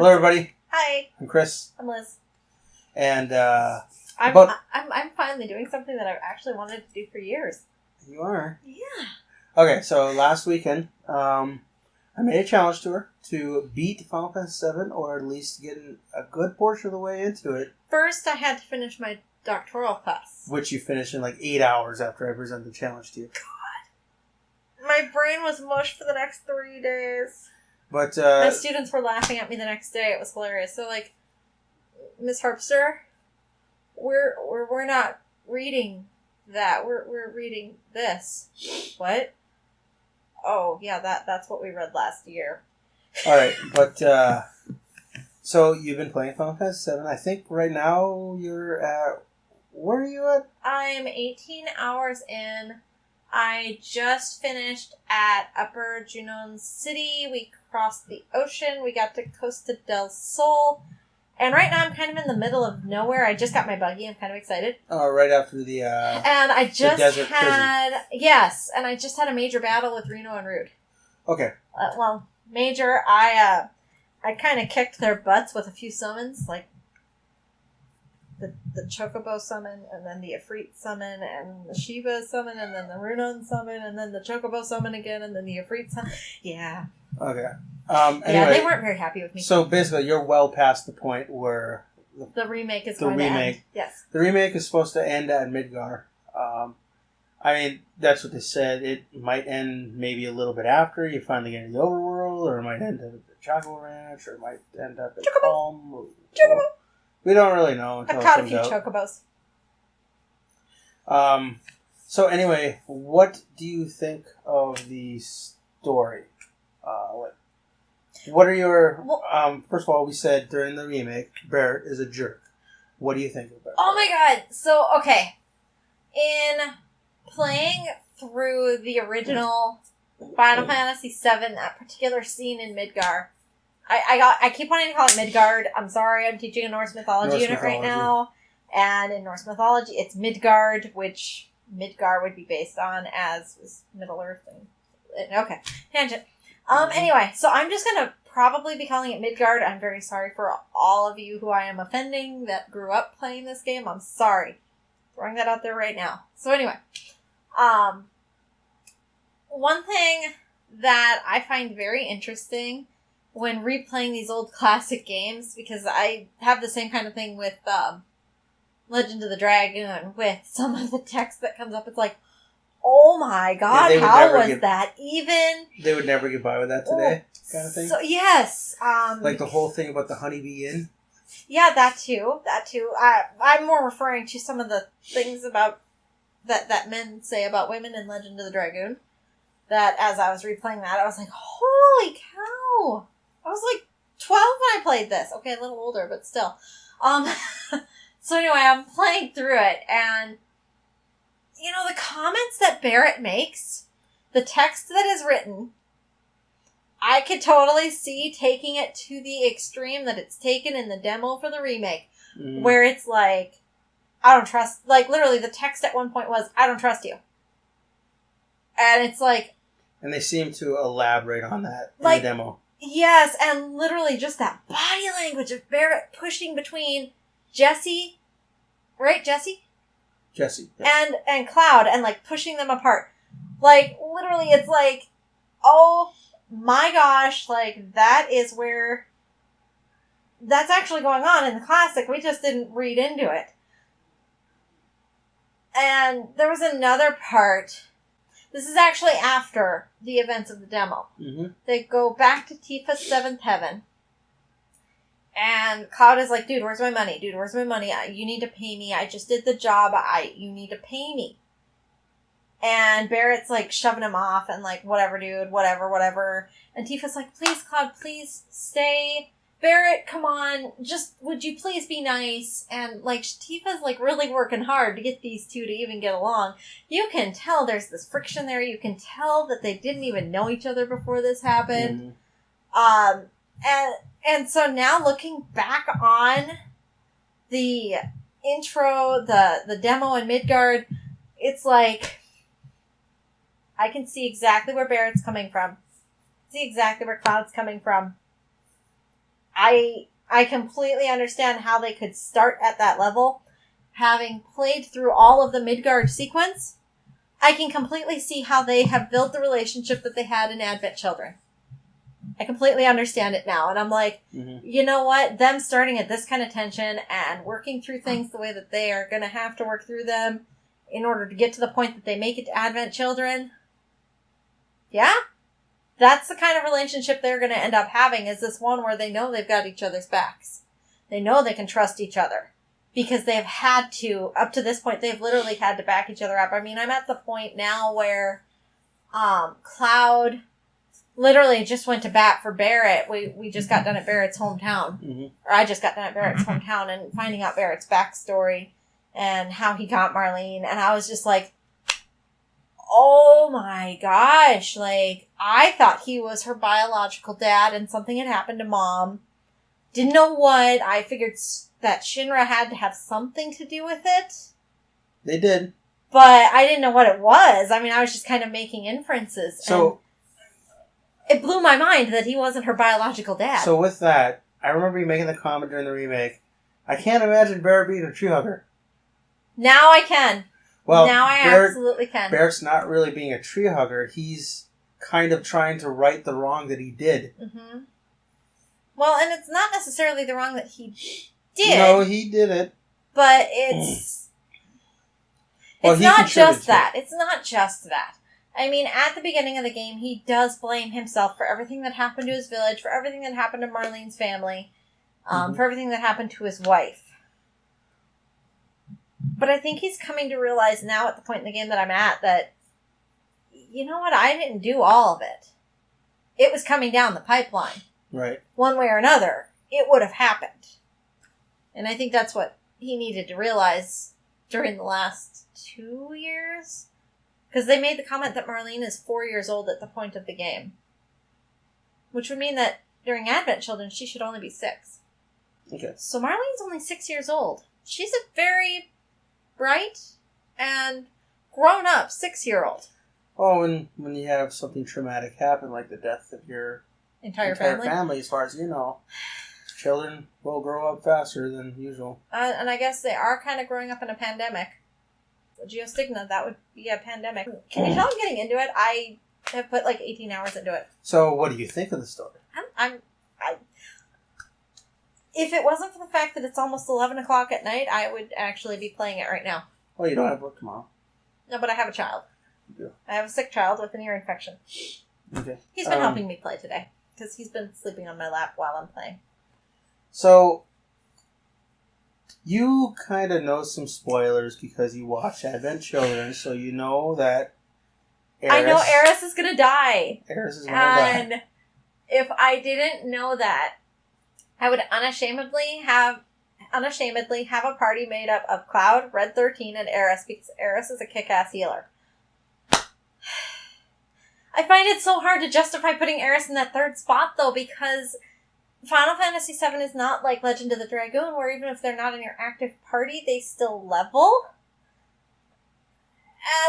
Hello, everybody. Hi. I'm Chris. I'm Liz. And I'm finally doing something that I've actually wanted to do for years. You are. Yeah. Okay, so last weekend, I made a challenge to her to beat Final Fantasy VII, or at least get a good portion of the way into it. First, I had to finish my doctoral class, which you finished in like 8 hours after I presented the challenge to you. God. My brain was mush for the next 3 days. But my students were laughing at me the next day. It was hilarious. So, like, Miss Harpster, we're not reading that. We're reading this. What? Oh, yeah, that's what we read last year. All right, but so you've been playing Final Fantasy VII. I think right now you're at. Where are you at? I'm 18 hours in. I just finished at Upper Junon City. We crossed the ocean. We got to Costa del Sol. And right now I'm kind of in the middle of nowhere. I just got my buggy. I'm kind of excited. Oh, right after the and I just desert had... prison. Yes, and I just had a major battle with Reno and Rude. Okay. Well, major, I kind of kicked their butts with a few summons, like the Chocobo summon, and then the Ifrit summon, and the Shiva summon, and then the Runon summon, and then the Chocobo summon again, and then the Ifrit summon. Yeah. Okay. Anyway, yeah, they weren't very happy with me. So basically, you're well past the point where the remake is going to end. Yes. The remake is supposed to end at Midgar. I mean, that's what they said. It might end maybe a little bit after you finally get into the overworld, or it might end up at the Chocobo Ranch, or it might end up at Calm. Chocobo! We don't really know until I've caught it a few comes out. Chocobos. So anyway, what do you think of the story? What are your... first of all, we said during the remake, Barret is a jerk. What do you think of Barret? Oh my god. So, okay. In playing through the original Final Fantasy VII, that particular scene in Midgar, I keep wanting to call it Midgard. I'm sorry, I'm teaching a Norse mythology unit right now. And in Norse mythology, it's Midgard, which Midgar would be based on as Middle Earth. Okay, tangent. Anyway, so I'm just going to probably be calling it Midgard. I'm very sorry for all of you who I am offending that grew up playing this game. I'm sorry. Throwing that out there right now. So anyway, one thing that I find very interesting when replaying these old classic games, because I have the same kind of thing with Legend of the Dragon, with some of the text that comes up, it's like, oh my god, how was that even? They would never get by with that today, kind of thing? So, yes. Like the whole thing about the Honeybee Inn? Yeah, that too. I'm more referring to some of the things about that men say about women in Legend of the Dragoon. That as I was replaying that, I was like, holy cow! I was like 12 when I played this. Okay, a little older, but still. So anyway, I'm playing through it, and you know, the comments that Barret makes, the text that is written, I could totally see taking it to the extreme that it's taken in the demo for the remake, where it's like, I don't trust, like literally the text at one point was, I don't trust you. And it's like... And they seem to elaborate on that in the demo. Yes, and literally just that body language of Barret pushing between Jesse, right, Jesse? Jesse. Yes. And Cloud, and like pushing them apart. Like, literally, it's like, oh my gosh, like, that is where that's actually going on in the classic. We just didn't read into it. And there was another part. This is actually after the events of the demo. Mm-hmm. They go back to Tifa's seventh heaven. And Cloud is like, dude, where's my money? Dude, where's my money? You need to pay me. I just did the job. You need to pay me. And Barret's like shoving him off and like, whatever, dude, whatever. And Tifa's like, please, Cloud, please stay. Barret, come on. Just, would you please be nice? And like, Tifa's like really working hard to get these two to even get along. You can tell there's this friction there. You can tell that they didn't even know each other before this happened. Mm-hmm. And so now looking back on the intro, the demo in Midgard, it's like, I can see exactly where Barret's coming from. See exactly where Cloud's coming from. I completely understand how they could start at that level. Having played through all of the Midgard sequence, I can completely see how they have built the relationship that they had in Advent Children. I completely understand it now. And I'm like, you know what? Them starting at this kind of tension and working through things the way that they are going to have to work through them in order to get to the point that they make it to Advent Children. Yeah? That's the kind of relationship they're going to end up having, is this one where they know they've got each other's backs. They know they can trust each other. Because they've had to, up to this point, they've literally had to back each other up. I mean, I'm at the point now where Cloud literally just went to bat for Barrett. We just got done at Barrett's hometown. Or I just got done at Barrett's hometown and finding out Barrett's backstory and how he got Marlene. And I was just like, oh my gosh. Like, I thought he was her biological dad and something had happened to Mom. Didn't know what. I figured that Shinra had to have something to do with it. They did. But I didn't know what it was. I mean, I was just kind of making inferences. So, and it blew my mind that he wasn't her biological dad. So with that, I remember you making the comment during the remake, I can't imagine Barrett being a tree hugger. Now I can. Well, now I absolutely can. Barrett's not really being a tree hugger. He's kind of trying to right the wrong that he did. Mm-hmm. Well, and it's not necessarily the wrong that he did. No, he did it. But it's... Well, it's not just that. It's not just that. I mean, at the beginning of the game, he does blame himself for everything that happened to his village, for everything that happened to Marlene's family, for everything that happened to his wife. But I think he's coming to realize now at the point in the game that I'm at that, you know what, I didn't do all of it. It was coming down the pipeline. Right. One way or another, it would have happened. And I think that's what he needed to realize during the last 2 years. Because they made the comment that Marlene is 4 years old at the point of the game. Which would mean that during Advent Children, she should only be 6. Okay. So Marlene's only 6 years old. She's a very bright and grown-up 6-year-old. Oh, and when you have something traumatic happen, like the death of your entire family, as far as you know, children will grow up faster than usual. And I guess they are kind of growing up in a pandemic. Geostigma, that would be a pandemic. Can you tell I'm getting into it? I have put like 18 hours into it. So, what do you think of the story? If it wasn't for the fact that it's almost 11 o'clock at night, I would actually be playing it right now. Well, you don't have work tomorrow. No, but I have a child. You do. I have a sick child with an ear infection. Okay. He's been helping me play today, because he's been sleeping on my lap while I'm playing. So, you kind of know some spoilers because you watch Advent Children, so you know that I know Eris is going to die. Eris is going to die. And if I didn't know that, I would unashamedly have a party made up of Cloud, Red 13, and Eris, because Eris is a kick-ass healer. I find it so hard to justify putting Eris in that third spot, though, because Final Fantasy VII is not like Legend of the Dragoon, where even if they're not in your active party, they still level.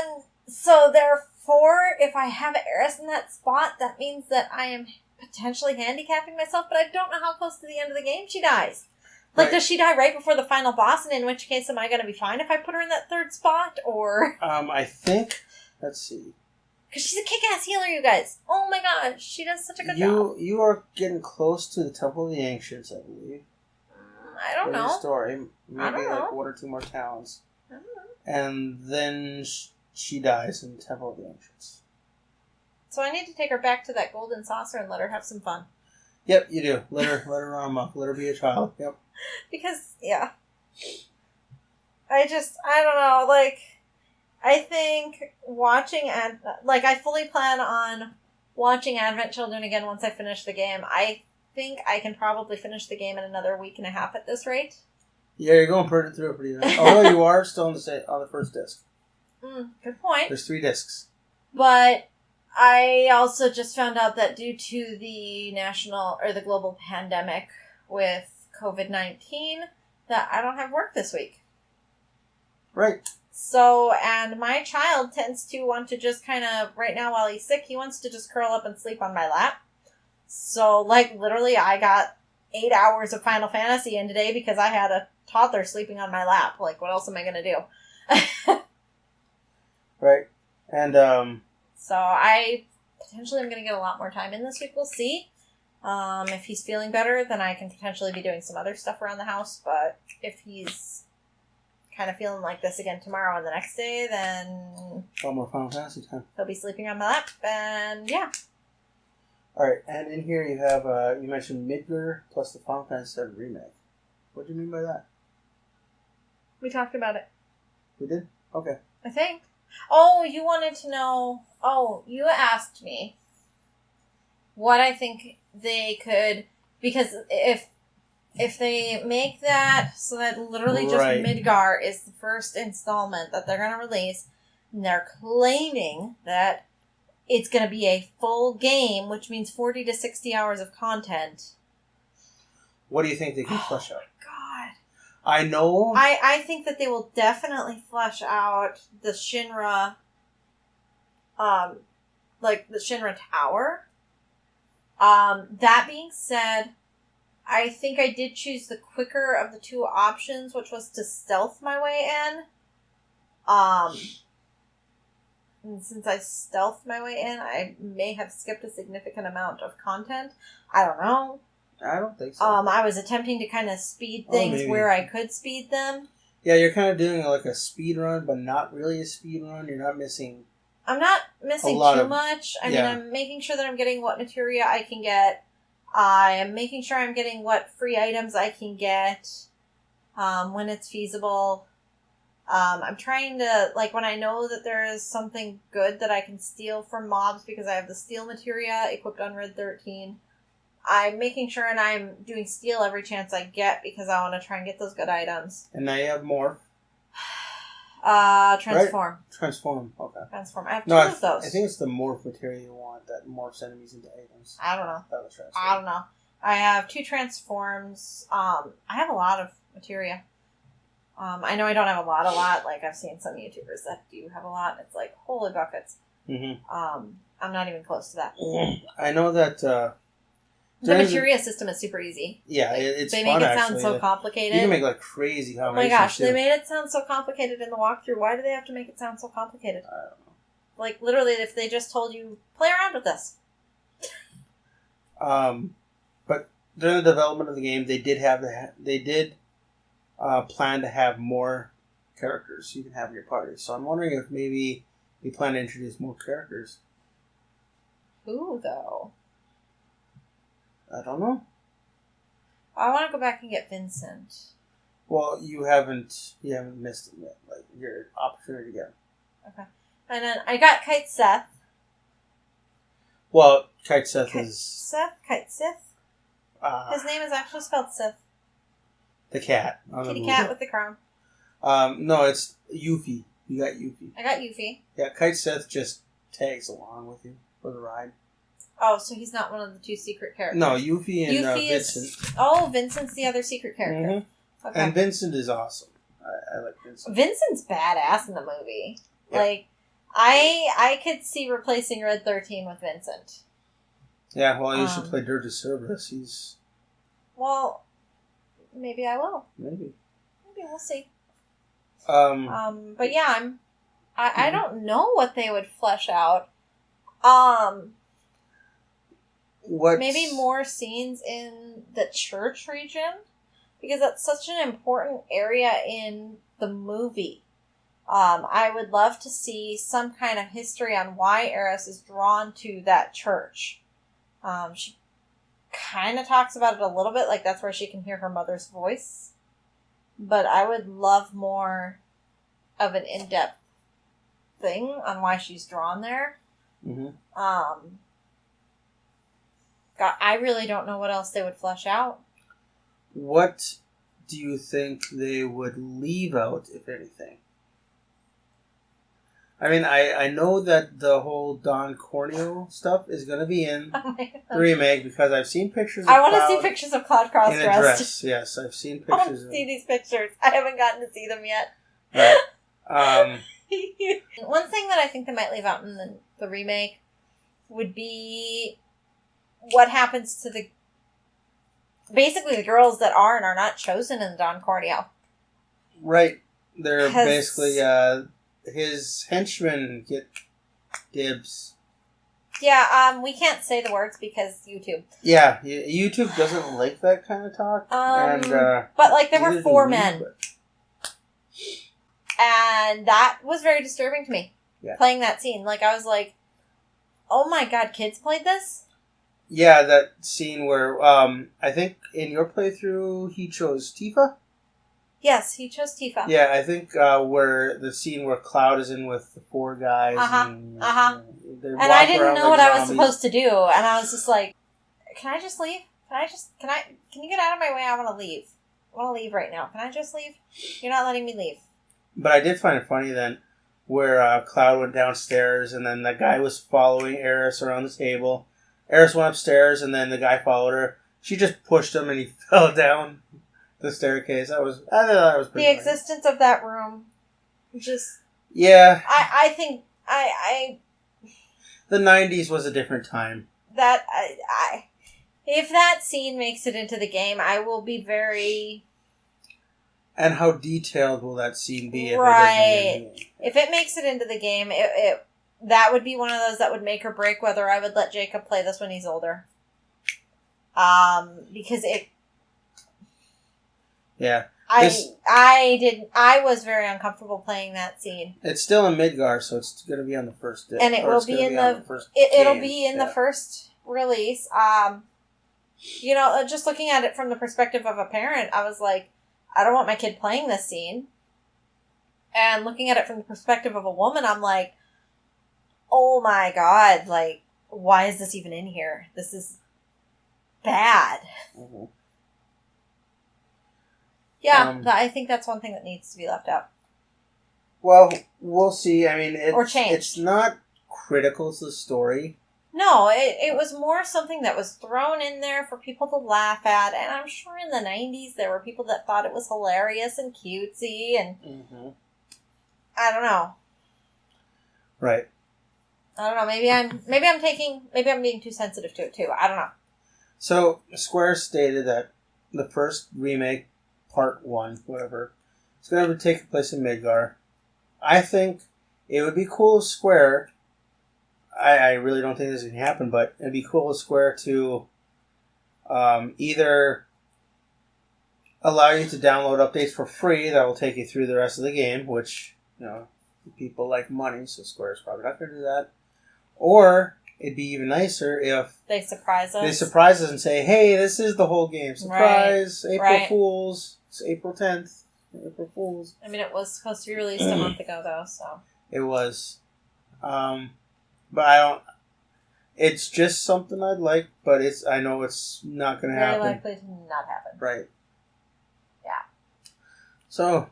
And so, therefore, if I have Eris in that spot, that means that I am potentially handicapping myself, but I don't know how close to the end of the game she dies. Like, Does she die right before the final boss, and in which case am I going to be fine if I put her in that third spot, or... I think... Let's see. Because she's a kick-ass healer, you guys. Oh my gosh, she does such a good job. You are getting close to the Temple of the Ancients, I believe. I don't know. Story. Maybe I don't know. like 1 or 2 more towns. I don't know. And then she dies in the Temple of the Ancients. So I need to take her back to that golden saucer and let her have some fun. Yep, you do. Let her run amok. Let her be a child. Yep. Because, yeah. I don't know, like... I think I fully plan on watching Advent Children again once I finish the game. I think I can probably finish the game in another week and a half at this rate. Yeah, you're going through it pretty nice. Although you are still on the first disc. Good point. There's 3 discs. But I also just found out that due to the the global pandemic with COVID-19, that I don't have work this week. Right. So, and my child tends to want to just kind of, right now while he's sick, he wants to just curl up and sleep on my lap. So, like, literally, I got 8 hours of Final Fantasy in today because I had a toddler sleeping on my lap. Like, what else am I going to do? Right. And, So I potentially am going to get a lot more time in this week. We'll see. If he's feeling better, then I can potentially be doing some other stuff around the house. But if he's kind of feeling like this again tomorrow and the next day, then one more Final Fantasy time. he'll be sleeping on my lap. And yeah. Alright, and in here you have, you mentioned Midgar plus the Final Fantasy VII Remake. What do you mean by that? We talked about it. We did? Okay. I think. Oh, you wanted to know. Oh, you asked me what I think they could, because if they make that so that literally just Right. Midgar is the first installment that they're going to release, and they're claiming that it's going to be a full game, which means 40 to 60 hours of content. What do you think they can flesh out? God. I know. I think that they will definitely flesh out the Shinra, like the Shinra Tower. That being said, I think I did choose the quicker of the two options, which was to stealth my way in. And since I stealthed my way in, I may have skipped a significant amount of content. I don't know. I don't think so. I was attempting to kind of speed things maybe. where I could speed them. Yeah, you're kind of doing like a speed run, but not really a speed run. You're not missing. I'm not missing A lot too of- much. I yeah. mean, I'm making sure that I'm getting what materia I can get. I am making sure I'm getting what free items I can get when it's feasible. I'm trying to, like, when I know that there is something good that I can steal from mobs because I have the steel materia equipped on Red 13, I'm making sure and I'm doing steal every chance I get because I want to try and get those good items. And now you have more. Transform. Transform. Okay. Transform. I have two No, of those. I think it's the morph material you want that morphs enemies into items. I don't know. That was transform. I don't know. I have 2 transforms. I have a lot of materia. I know I don't have a lot. Like, I've seen some YouTubers that do have a lot. It's like, holy buckets. Mm-hmm. I'm not even close to that. I know that. The during materia system is super easy. Yeah, it's They fun, make it sound actually. so complicated. You can make like crazy Oh combinations. my gosh, too. they made it sound so complicated in the walkthrough. Why do they have to make it sound so complicated? I don't know. Like, literally, if they just told you, play around with this. But during the development of the game, they did plan to have more characters you can have in your party. So I'm wondering if maybe they plan to introduce more characters. Who, though? I don't know. I want to go back and get Vincent. Well, you haven't missed him yet. Like your opportunity to get him. Okay. And then I got Kite Seth. Well, Kite Seth Kite is Sith? His name is actually spelled Sith. the cat. On the Kitty movie. cat with the crown. No, it's Yuffie. You got Yuffie. I got Yuffie. Yeah, Kite Seth just tags along with you for the ride. Oh, so he's not one of the 2 secret characters. No, Yuffie and Yuffie Vincent. is... Oh, Vincent's the other secret character. Mm-hmm. Okay. And Vincent is awesome. I like Vincent. Vincent's badass in the movie. Yeah. Like, I could see replacing Red 13 with Vincent. Yeah, well, you should play Dirge of Cerberus. He's... Well, maybe I will. Maybe. Maybe we'll see. Um, But yeah, I don't know what they would flesh out. what? Maybe more scenes in the church region, because that's such an important area in the movie. I would love to see some kind of history on why Eris is drawn to that church. She kind of talks about it a little bit, like that's where she can hear her mother's voice. But I would love more of an in-depth thing on why she's drawn there. Mm-hmm. God, I really don't know what else they would flesh out. What do you think they would leave out, if anything? I mean, I know that the whole Don Corneo stuff is going to be in Oh my the God. remake because I've seen pictures of I want to Cloud see pictures of Cloud cross in a dressed. dress. Yes, I've seen I want pictures to of see these pictures. I haven't gotten to see them yet. Right. One thing that I think they might leave out in the remake would be what happens to basically the girls that are and are not chosen in the Don Corneo. Right. They're 'Cause- basically his henchmen get dibs. Yeah, we can't say the words because YouTube. Yeah, YouTube doesn't like that kind of talk. And But like there neither were do 4 we, men. but- And that was very disturbing to me. Yeah. Playing that scene. Like, I was like, oh my god, kids played this? Yeah, that scene where I think in your playthrough he chose Tifa. Yes, he chose Tifa. Yeah, I think where the scene where Cloud is in with the 4 guys. And I didn't know what I was supposed to do. And I was just like, can I just leave? Can you get out of my way? I want to leave. I want to leave right now. Can I just leave? You're not letting me leave. But I did find it funny then, where Cloud went downstairs, and then the guy was following Eris around the table. Eris went upstairs, and then the guy followed her. She just pushed him, and he fell down the staircase. I thought that was pretty The funny. existence of that room, just Yeah, I think I the 90s was a different time. that I if that scene makes it into the game, I will be very. And how detailed will that scene be? If Right. It doesn't get in the game? If it makes it into the game, it that would be one of those that would make or break whether I would let Jacob play this when he's older. Because Yeah, I was very uncomfortable playing that scene. it's still in Midgar, so it's going to be on the first day. And it or will it's be gonna in on the- first It'll game. be in the Yeah. first release. Just looking at it from the perspective of a parent, I was like, I don't want my kid playing this scene. And looking at it from the perspective of a woman, I'm like, oh my god, like, why is this even in here? This is bad. Mhm. Yeah, I think that's one thing that needs to be left out. Well, we'll see. I mean, Or changed. It's not critical to the story. No, it was more something that was thrown in there for people to laugh at, and I'm sure in the 90s there were people that thought it was hilarious and cutesy, and Mm-hmm. I don't know. Right. I don't know. Maybe I'm being too sensitive to it too. I don't know. So Square stated that the first remake, Part 1, whatever, is going to take place in Midgar. I think it would be cool if Square. I really don't think this is going to happen, but it'd be cool if Square to either allow you to download updates for free that will take you through the rest of the game, which, people like money, so Square's probably not going to do that. Or it'd be even nicer if They surprise us. they surprise us and say, hey, this is the whole game. Surprise! Right. April Right. Fools. It's April 10th. April Fools. I mean, it was supposed to be released a month ago, though, so. It was. But I don't... It's just something I'd like, but I know it's not going to Very happen. likely to not happen. Right. Yeah. So,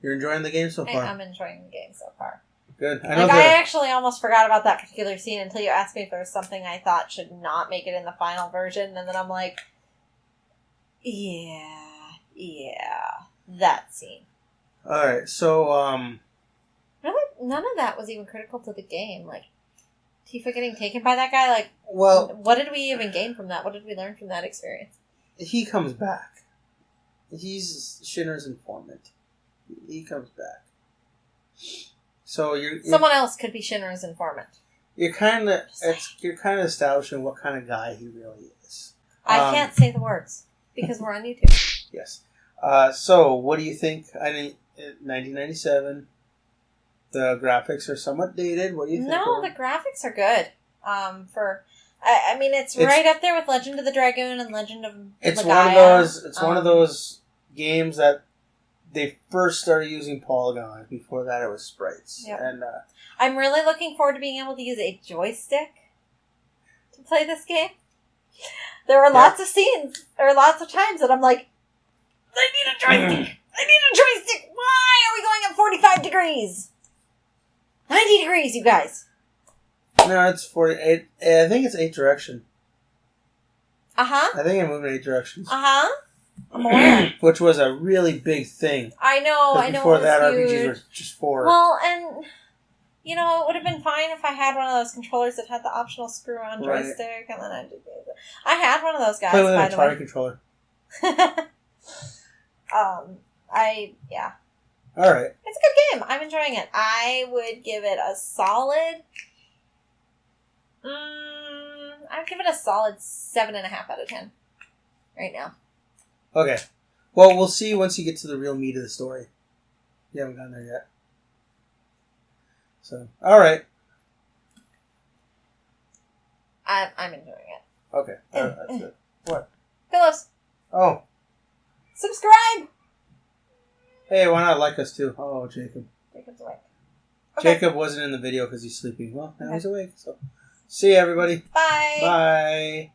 you're enjoying the game so far? I'm enjoying the game so far. Good. I know I actually almost forgot about that particular scene until you asked me if there was something I thought should not make it in the final version, and then I'm like, yeah, that scene. Alright, so, None of that was even critical to the game. Like, Tifa getting taken by that guy, like, well, what did we even gain from that? What did we learn from that experience? he comes back. He's Shinra's informant. He comes back. So Someone else could be Shinra's informant. you're kind of establishing what kind of guy he really is. I can't say the words because we're on YouTube. Yes. So what do you think? I mean, 1997. The graphics are somewhat dated. What do you think? No, the graphics are good. I mean, it's right up there with Legend of the Dragoon and Legend of It's Legaia. one of those. It's one of those games that they first started using polygons. Before that, it was sprites. Yep. And I'm really looking forward to being able to use a joystick to play this game. There were lots of scenes, or lots of times that I'm like, I need a joystick! I need a joystick! Why are we going at 45 degrees? 90 degrees, you guys! no, it's 48. I think it's 8 direction. Uh-huh. I think I'm moving 8 directions. Uh-huh. I'm aware. Which was a really big thing. I know, 'Cause I know. before it was that, huge. RPGs were just 4. Well, and You know, it would have been fine if I had one of those controllers that had the optional screw-on Right. joystick, and then I had one of those guys. Play with by an the Atari way. controller. Yeah. All right. It's a good game. I'm enjoying it. I would give it a solid. I'd give it a solid 7.5 out of 10. Right now. Okay. Well, we'll see once you get to the real meat of the story. You haven't gotten there yet. So, all right. I'm enjoying it. Okay. All right, that's it. What? Phillips, Oh. subscribe. Hey, why not like us too? Oh, Jacob. Jacob's awake. Okay. Jacob wasn't in the video because he's sleeping. Well, now Okay. he's awake. So, see you, everybody. Bye. Bye.